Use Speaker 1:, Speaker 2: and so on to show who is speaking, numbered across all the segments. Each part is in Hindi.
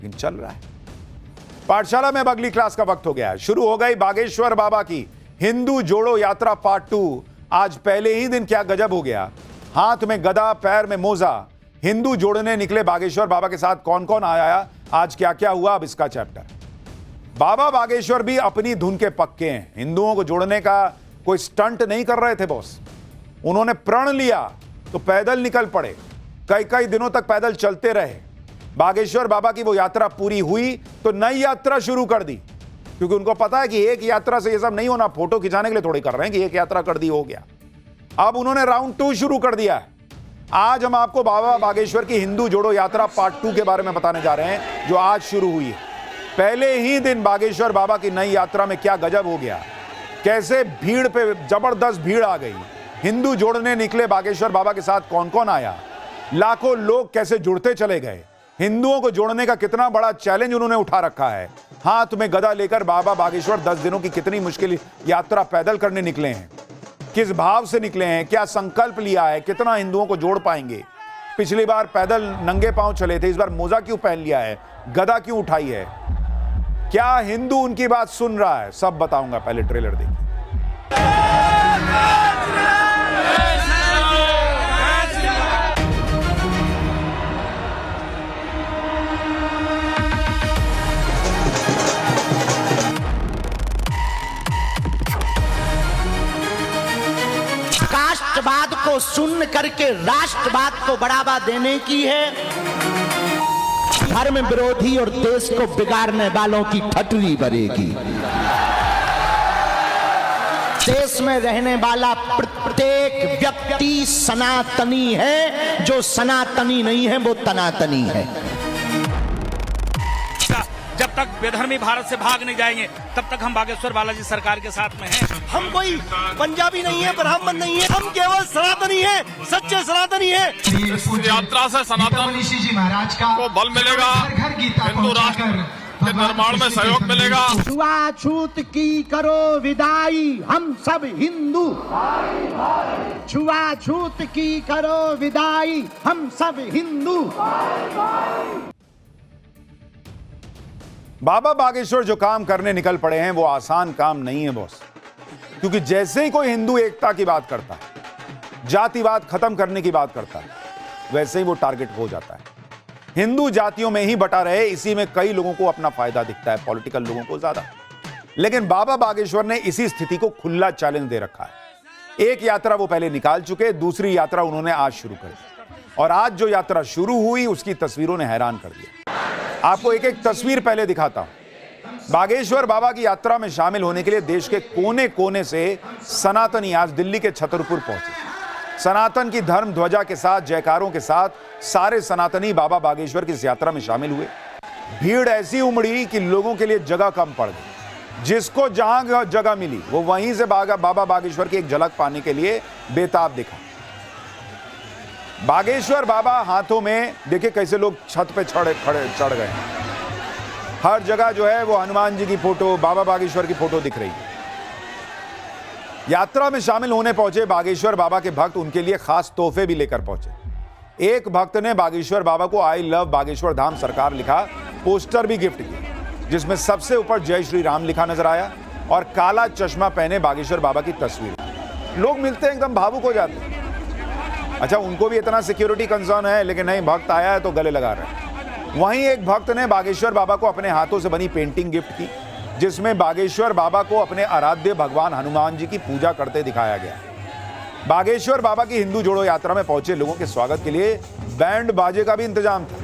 Speaker 1: लेकिन चल रहा है। पाठशाला में अब अगली क्लास का वक्त हो गया है। शुरू हो गई बागेश्वर बाबा की हिंदू जोड़ो यात्रा पार्ट 2। आज पहले ही दिन क्या गजब हो गया। हाथ में गदा, पैर में मोजा, हिंदू जोड़ने निकले बागेश्वर बाबा के साथ कौन कौन आया, आज क्या क्या हुआ, अब इसका चैप्टर। बाबा बागेश्वर भी अपनी धुन के पक्के हैं। हिंदुओं को जोड़ने का कोई स्टंट नहीं कर रहे थे बॉस। उन्होंने प्रण लिया तो पैदल निकल पड़े, कई कई दिनों तक पैदल चलते रहे। बागेश्वर बाबा की वो यात्रा पूरी हुई तो नई यात्रा शुरू कर दी, क्योंकि उनको पता है कि एक यात्रा से ये सब नहीं होना। फोटो खिंचाने के लिए थोड़ी कर रहे हैं कि एक यात्रा कर दी हो गया। अब उन्होंने राउंड 2 शुरू कर दिया है। आज हम आपको बाबा बागेश्वर की हिंदू जोड़ो यात्रा पार्ट 2 के बारे में बताने जा रहे हैं, जो आज शुरू हुई है। पहले ही दिन बागेश्वर बाबा की नई यात्रा में क्या गजब हो गया, कैसे भीड़ पे जबरदस्त भीड़ आ गई। हिंदू जोड़ने निकले बागेश्वर बाबा के साथ कौन कौन आया, लाखों लोग कैसे जुड़ते चले गए। हिंदुओं को जोड़ने का कितना बड़ा चैलेंज उन्होंने उठा रखा है। हाथ में गदा लेकर बाबा बागेश्वर 10 दिनों की कितनी मुश्किल यात्रा पैदल करने निकले हैं, किस भाव से निकले हैं, क्या संकल्प लिया है, कितना हिंदुओं को जोड़ पाएंगे। पिछली बार पैदल नंगे पांव चले थे, इस बार मोजा क्यों पहन लिया है, गदा क्यों उठाई है, क्या हिंदू उनकी बात सुन रहा है, सब बताऊंगा। पहले ट्रेलर देखिए।
Speaker 2: राष्ट्रवाद को सुन करके राष्ट्रवाद को बढ़ावा देने की है। धर्म विरोधी और देश को बिगाड़ने वालों की फटरी भरेगी। देश में रहने वाला प्रत्येक व्यक्ति सनातनी है, जो सनातनी नहीं है वो तनातनी है।
Speaker 3: जब तक बेधर्मी भारत से भाग नहीं जाएंगे तब तक हम बागेश्वर बालाजी सरकार के साथ में हैं।
Speaker 4: हम कोई पंजाबी नहीं है, ब्राह्मण नहीं है, हम केवल सनातनी है, सच्चे सनातनी है।
Speaker 5: इस यात्रा से सनातन को बल मिलेगा, हिंदू राष्ट्र के निर्माण में सहयोग मिलेगा।
Speaker 2: छुआछूत की करो विदाई, हम सब हिंदू। छुआछूत की करो विदाई, हम सब हिंदू।
Speaker 1: बाबा बागेश्वर जो काम करने निकल पड़े हैं वो आसान काम नहीं है बॉस, क्योंकि जैसे ही कोई हिंदू एकता की बात करता है, जातिवाद खत्म करने की बात करता है, वैसे ही वो टारगेट हो जाता है। हिंदू जातियों में ही बटा रहे, इसी में कई लोगों को अपना फायदा दिखता है, पॉलिटिकल लोगों को ज्यादा। लेकिन बाबा बागेश्वर ने इसी स्थिति को खुला चैलेंज दे रखा है। एक यात्रा वो पहले निकाल चुके, दूसरी यात्रा उन्होंने आज शुरू कर दी, और आज जो यात्रा शुरू हुई उसकी तस्वीरों ने हैरान कर दिया। आपको एक एक तस्वीर पहले दिखाता हूं। बागेश्वर बाबा की यात्रा में शामिल होने के लिए देश के कोने कोने से सनातनी आज दिल्ली के छतरपुर पहुंचे। सनातन की धर्म ध्वजा के साथ, जयकारों के साथ सारे सनातनी बाबा बागेश्वर की इस यात्रा में शामिल हुए। भीड़ ऐसी उमड़ी कि लोगों के लिए जगह कम पड़ गई। जिसको जहां जगह मिली वो वहीं से बाबा बागेश्वर की एक झलक पाने के लिए बेताब दिखा। बागेश्वर बाबा हाथों में देखिए कैसे लोग छत पे चढ़ गए। हर जगह जो है वो हनुमान जी की फोटो, बाबा बागेश्वर की फोटो दिख रही है। यात्रा में शामिल होने पहुंचे बागेश्वर बाबा के भक्त उनके लिए खास तोहफे भी लेकर पहुंचे। एक भक्त ने बागेश्वर बाबा को आई लव बागेश्वर धाम सरकार लिखा पोस्टर भी गिफ्ट किया, जिसमें सबसे ऊपर जय श्री राम लिखा नजर आया और काला चश्मा पहने बागेश्वर बाबा की तस्वीर। लोग मिलते हैं एकदम भावुक हो जाते हैं। अच्छा, उनको भी इतना सिक्योरिटी कंसर्न है, लेकिन नहीं, भक्त आया है तो गले लगा रहे हैं। वहीं एक भक्त ने बागेश्वर बाबा को अपने हाथों से बनी पेंटिंग गिफ्ट की, जिसमें बागेश्वर बाबा को अपने आराध्य भगवान हनुमान जी की पूजा करते दिखाया गया। बागेश्वर बाबा की हिंदू जोड़ो यात्रा में पहुंचे लोगों के स्वागत के लिए बैंड बाजे का भी इंतजाम था।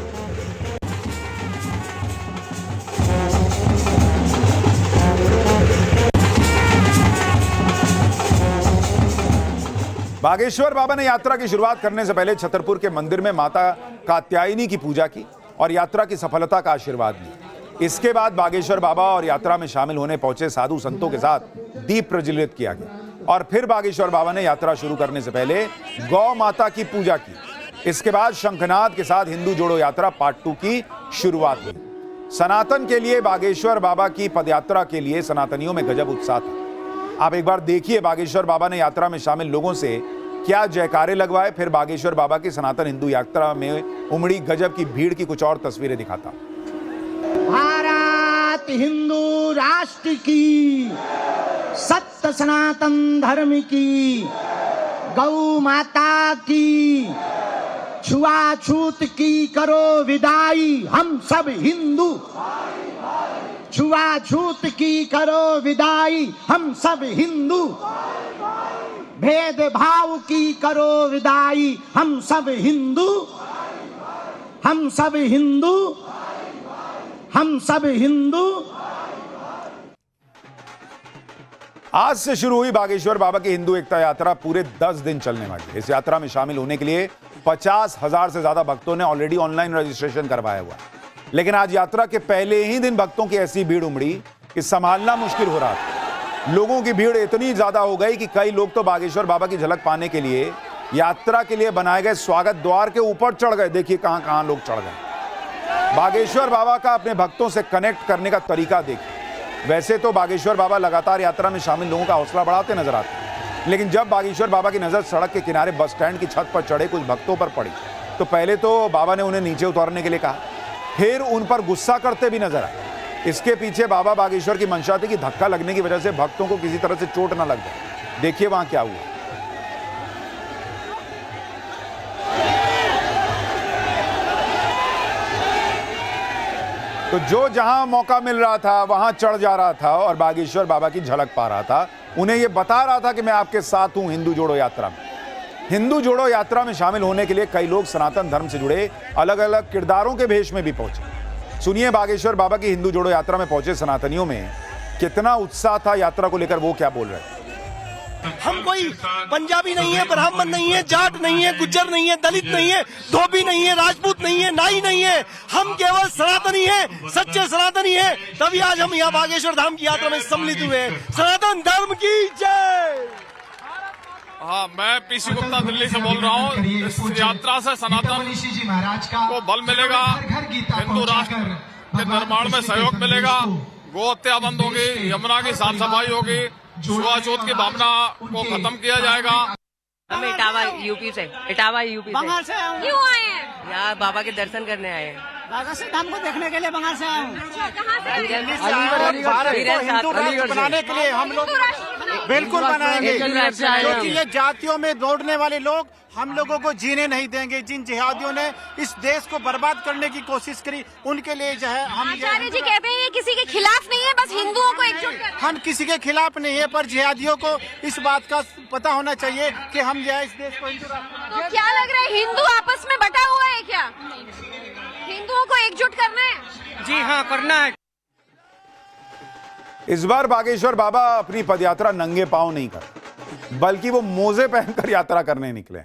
Speaker 1: बागेश्वर बाबा ने यात्रा की शुरुआत करने से पहले छतरपुर के मंदिर में माता कात्यायनी की पूजा की और यात्रा की सफलता का आशीर्वाद लिया। इसके बाद बागेश्वर बाबा और यात्रा में शामिल होने पहुंचे साधु संतों के साथ दीप प्रज्वलित किया गया और फिर बागेश्वर बाबा ने यात्रा शुरू करने से पहले गौ माता की पूजा की। इसके बाद शंखनाद के साथ हिंदू जोड़ो यात्रा पार्ट 2 की शुरुआत हुई। सनातन के लिए बागेश्वर बाबा की पदयात्रा के लिए सनातनियों में गजब उत्साह था। आप एक बार देखिए बागेश्वर बाबा ने यात्रा में शामिल लोगों से क्या जयकारे लगवाए, फिर बागेश्वर बाबा की सनातन हिंदू यात्रा में उमड़ी गजब की भीड़ की कुछ और तस्वीरें दिखाता।
Speaker 2: की, सत्य सनातन धर्म की, गौ माता की, छुआछूत की करो विदाई हम सब हिंदू, छुआछूत की करो विदाई हम सब हिंदू, भेदभाव की करो विदाई हम सब हिंदू, हम सब हिंदू, हम सब हिंदू।
Speaker 1: आज से शुरू हुई बागेश्वर बाबा की हिंदू एकता यात्रा पूरे 10 दिन चलने वाली है। इस यात्रा में शामिल होने के लिए 50,000 से ज्यादा भक्तों ने ऑलरेडी ऑनलाइन रजिस्ट्रेशन करवाया हुआ है। लेकिन आज यात्रा के पहले ही दिन भक्तों की ऐसी भीड़ उमड़ी कि संभालना मुश्किल हो रहा था। लोगों की भीड़ इतनी ज्यादा हो गई कि कई लोग तो बागेश्वर बाबा की झलक पाने के लिए यात्रा के लिए बनाए गए स्वागत द्वार के ऊपर चढ़ गए। देखिए कहां कहां लोग चढ़ गए। बागेश्वर बाबा का अपने भक्तों से कनेक्ट करने का तरीका देखिए। वैसे तो बागेश्वर बाबा लगातार यात्रा में शामिल लोगों का हौसला बढ़ाते नजर आते हैं, लेकिन जब बागेश्वर बाबा की नजर सड़क के किनारे बस स्टैंड की छत पर चढ़े कुछ भक्तों पर पड़ी तो पहले तो बाबा ने उन्हें नीचे उतारने के लिए कहा, फिर उन पर गुस्सा करते भी नजर आए। इसके पीछे बाबा बागेश्वर की मंशा थी कि धक्का लगने की वजह से भक्तों को किसी तरह से चोट न लग जाए। देखिए वहां क्या हुआ। तो जो जहां मौका मिल रहा था वहां चढ़ जा रहा था और बागेश्वर बाबा की झलक पा रहा था। उन्हें यह बता रहा था कि मैं आपके साथ हूं हिंदू जोड़ो यात्रा में। हिंदू जोड़ो यात्रा में शामिल होने के लिए कई लोग सनातन धर्म से जुड़े अलग अलग किरदारों के भेष में भी पहुंचे। सुनिए बागेश्वर बाबा की हिंदू जोड़ो यात्रा में पहुंचे सनातनियों में कितना उत्साह था यात्रा को लेकर, वो क्या बोल रहे हैं।
Speaker 4: हम कोई पंजाबी नहीं है, ब्राह्मण नहीं है, जाट नहीं है, गुज्जर नहीं है, दलित नहीं है, धोबी नहीं है, राजपूत नहीं है, नाई नहीं है। हम केवल सनातनी है, सच्चे सनातनी है। तभी आज हम यहाँ बागेश्वर धाम की यात्रा में सम्मिलित हुए। सनातन धर्म की जय।
Speaker 5: हाँ, मैं पीसी गुप्ता दिल्ली से बोल रहा हूँ। इस यात्रा से सनातन को बल मिलेगा, हिंदू राष्ट्र के निर्माण में सहयोग मिलेगा, गौ हत्या बंद होगी, यमुना की साफ सफाई होगी, छुआछूत की भावना को खत्म किया जाएगा।
Speaker 6: हम इटावा यूपी से
Speaker 7: बंगाल से आए
Speaker 6: क्यों आए हैं? यार बाबा के दर्शन करने आए हैं।
Speaker 7: बागेश्वर धाम को देखने के लिए बंगाल से आए हूँ।
Speaker 6: हिंदू
Speaker 7: राष्ट्र बनाने के लिए हम लोग बिल्कुल बनाएंगे, क्योंकि ये जातियों में दौड़ने वाले लोग हम लोगों को जीने नहीं देंगे। जिन जिहादियों ने इस देश को बर्बाद करने की कोशिश करी उनके लिए जो है हम
Speaker 8: आचार्य जी कहते हैं ये किसी के खिलाफ नहीं है, बस हिंदुओं को एकजुट करना।
Speaker 7: हम किसी के खिलाफ नहीं है, पर जिहादियों को इस बात का पता होना चाहिए कि हम जो है इस देश को हिंदू राष्ट्र।
Speaker 8: तो क्या लग रहा है हिंदू आपस में बटा हुआ है क्या? हिंदुओं को एकजुट करना है?
Speaker 6: जी हाँ, करना है।
Speaker 1: इस बार बागेश्वर बाबा अपनी पदयात्रा नंगे पांव नहीं कर बल्कि वो मोजे पहनकर यात्रा करने निकले।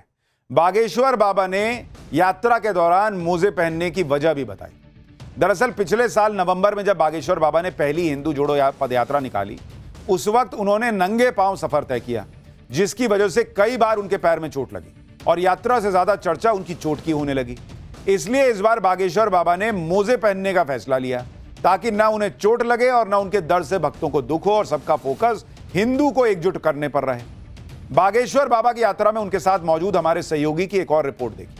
Speaker 1: बागेश्वर बाबा ने यात्रा के दौरान मोजे पहनने की वजह भी बताई। दरअसल पिछले साल नवंबर में जब बागेश्वर बाबा ने पहली हिंदू जोड़ो पदयात्रा निकाली उस वक्त उन्होंने नंगे पांव सफर तय किया, जिसकी वजह से कई बार उनके पैर में चोट लगी और यात्रा से ज्यादा चर्चा उनकी चोट की होने लगी। इसलिए इस बार बागेश्वर बाबा ने मोजे पहनने का फैसला लिया ताकि ना उन्हें चोट लगे और ना उनके दर्द से भक्तों को दुख हो और सबका फोकस हिंदू को एकजुट करने पर रहे। बागेश्वर बाबा की यात्रा में उनके साथ मौजूद हमारे सहयोगी की एक और रिपोर्ट देखिए।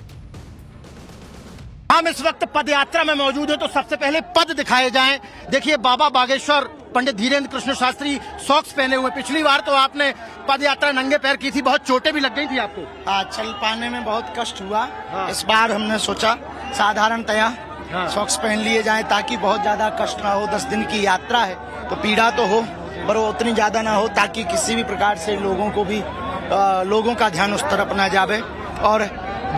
Speaker 2: हम इस वक्त पद यात्रा में मौजूद हैं, तो सबसे पहले पद दिखाए जाएं। देखिए बाबा बागेश्वर पंडित धीरेन्द्र कृष्ण शास्त्री सॉक्स पहने हुए। पिछली बार तो आपने पद यात्रा नंगे पैर की थी, बहुत चोटें भी लग गई थी आपको।
Speaker 7: चल पाने में बहुत कष्ट हुआ। इस बार हमने सोचा साधारणतया सॉक्स पहन लिए जाएं ताकि बहुत ज्यादा कष्ट ना हो। 10 दिन की यात्रा है तो पीड़ा तो हो पर वो उतनी ज्यादा ना हो ताकि किसी भी प्रकार से लोगों को भी लोगों का ध्यान उस तरफ ना जावे और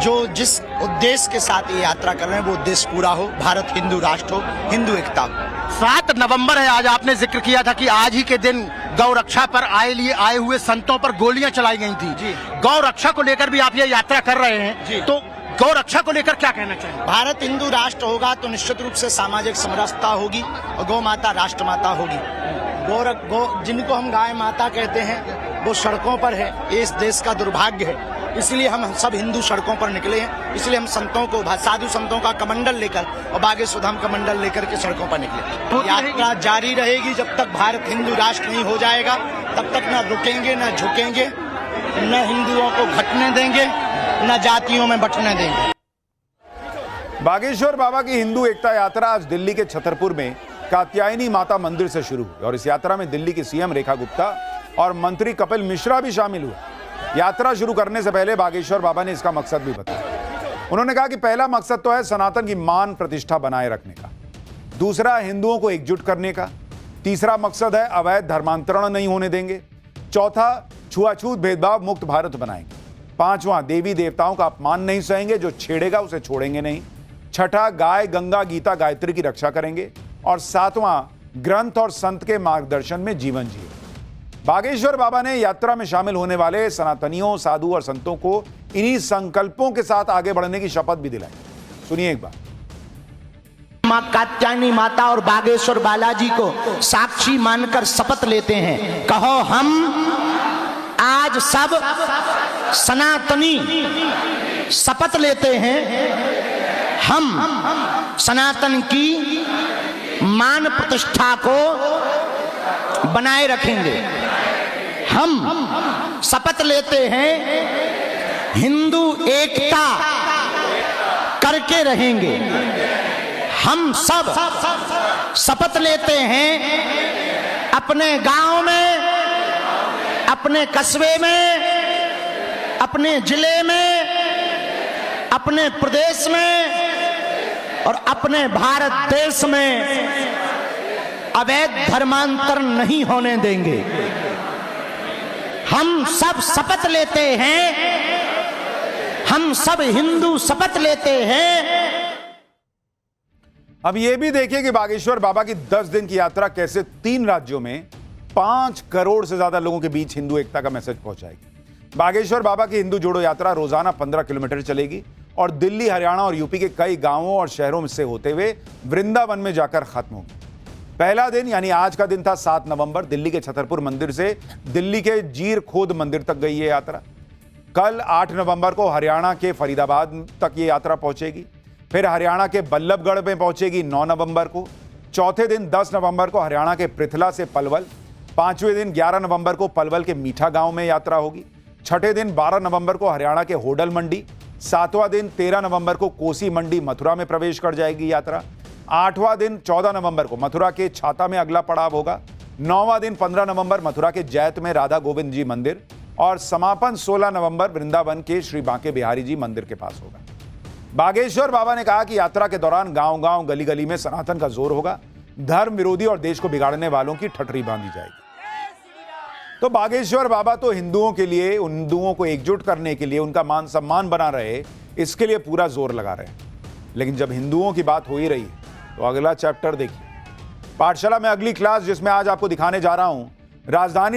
Speaker 7: जो जिस उद्देश्य के साथ ये यात्रा कर रहे हैं वो उद्देश्य पूरा हो। भारत हिंदू राष्ट्र हो, हिंदू एकता हो।
Speaker 2: 7 नवंबर है आज। आपने जिक्र किया था कि आज ही के दिन गौ रक्षा पर आए हुए संतों पर गोलियां चलाई गई थी। गौ रक्षा को लेकर भी आप ये यात्रा कर रहे हैं, तो गौ रक्षा को लेकर क्या कहना चाहिए?
Speaker 7: भारत हिंदू राष्ट्र होगा तो निश्चित रूप से सामाजिक समरसता होगी और गौ माता राष्ट्र माता होगी। गौ जिनको हम गाय माता कहते हैं वो सड़कों पर है। ये इस देश का दुर्भाग्य है, इसलिए हम सब हिंदू सड़कों पर निकले हैं। इसलिए हम संतों को, साधु संतों का कमंडल लेकर और बागेश्वर धाम कमंडल लेकर के सड़कों पर निकले। यात्रा जारी रहेगी जब तक भारत हिंदू राष्ट्र नहीं हो जाएगा, तब तक न रुकेंगे, न झुकेंगे, न हिंदुओं को घटने देंगे, न जातियों में बंटने देंगे।
Speaker 1: बागेश्वर बाबा की हिंदू एकता यात्रा आज दिल्ली के छतरपुर में कात्यायनी माता मंदिर से शुरू हुई और इस यात्रा में दिल्ली की सीएम रेखा गुप्ता और मंत्री कपिल मिश्रा भी शामिल हुए। यात्रा शुरू करने से पहले बागेश्वर बाबा ने इसका मकसद भी बताया। उन्होंने कहा कि पहला मकसद तो है सनातन की मान प्रतिष्ठा बनाए रखने का, दूसरा हिंदुओं को एकजुट करने का, तीसरा मकसद है अवैध धर्मांतरण नहीं होने देंगे, चौथा छुआछूत भेदभाव मुक्त भारत बनाएंगे, पांचवां देवी देवताओं का अपमान नहीं सहेंगे, जो छेड़ेगा उसे छोड़ेंगे नहीं, छठा गाय गंगा गीता गायत्री की रक्षा करेंगे और सातवां ग्रंथ और संत के मार्गदर्शन में जीवन जिए। बागेश्वर बाबा ने यात्रा में शामिल होने वाले सनातनियों, साधु और संतों को इन्हीं संकल्पों के साथ आगे बढ़ने की शपथ भी दिलाई। सुनिए एक बार।
Speaker 7: मां कात्यायनी माता और बागेश्वर बालाजी को साक्षी मानकर शपथ लेते हैं। कहो हम आज सब सनातनी शपथ लेते हैं, हम सनातन की मान प्रतिष्ठा को बनाए रखेंगे। हम शपथ लेते हैं हिंदू एकता करके रहेंगे। हम सब शपथ लेते हैं अपने गांव में, अपने कस्बे में, अपने जिले में, अपने प्रदेश में और अपने भारत देश में अवैध धर्मांतरण नहीं होने देंगे। हम सब शपथ लेते हैं, हम सब हिंदू शपथ लेते हैं।
Speaker 1: अब यह भी देखिए कि बागेश्वर बाबा की 10 दिन की यात्रा कैसे 3 राज्यों में 5 करोड़ से ज्यादा लोगों के बीच हिंदू एकता का मैसेज पहुंचाएगी। बागेश्वर बाबा की हिंदू जोड़ो यात्रा रोजाना 15 किलोमीटर चलेगी और दिल्ली, हरियाणा और यूपी के कई गांवों और शहरों से होते हुए वृंदावन में जाकर खत्म होगी। पहला दिन यानी आज का दिन था 7 नवंबर। दिल्ली के छतरपुर मंदिर से दिल्ली के जीर खोद मंदिर तक गई ये यात्रा। कल 8 नवंबर को हरियाणा के फरीदाबाद तक ये यात्रा पहुंचेगी, फिर हरियाणा के बल्लभगढ़ में पहुंचेगी 9 नवंबर को। चौथे दिन 10 नवंबर को हरियाणा के पृथला से पलवल। पांचवें दिन 11 नवंबर को पलवल के मीठा गांव में यात्रा होगी। छठे दिन 12 नवंबर को हरियाणा के होडल मंडी। सातवां दिन 13 नवंबर को कोसी मंडी मथुरा में प्रवेश कर जाएगी यात्रा। आठवां दिन 14 नवंबर को मथुरा के छाता में अगला पड़ाव होगा। 9वां दिन 15 नवंबर मथुरा के जैत में राधा गोविंद जी मंदिर और समापन 16 नवंबर वृंदावन के श्री बांके बिहारी जी मंदिर के पास होगा। बागेश्वर बाबा ने कहा कि यात्रा के दौरान गांव-गांव, गली-गली में सनातन का जोर होगा। धर्म विरोधी और देश को बिगाड़ने वालों की ठठरी बांधी जाएगी। तो बागेश्वर बाबा तो हिंदुओं के लिए, हिंदुओं को एकजुट करने के लिए, उनका मान सम्मान बना रहे, इसके लिए पूरा जोर लगा रहे हैं। लेकिन जब हिंदुओं की बात हो ही रही है तो अगला चैप्टर देखिए। पाठशाला में अगली क्लास जिसमें आज आपको दिखाने जा रहा हूं, राजधानी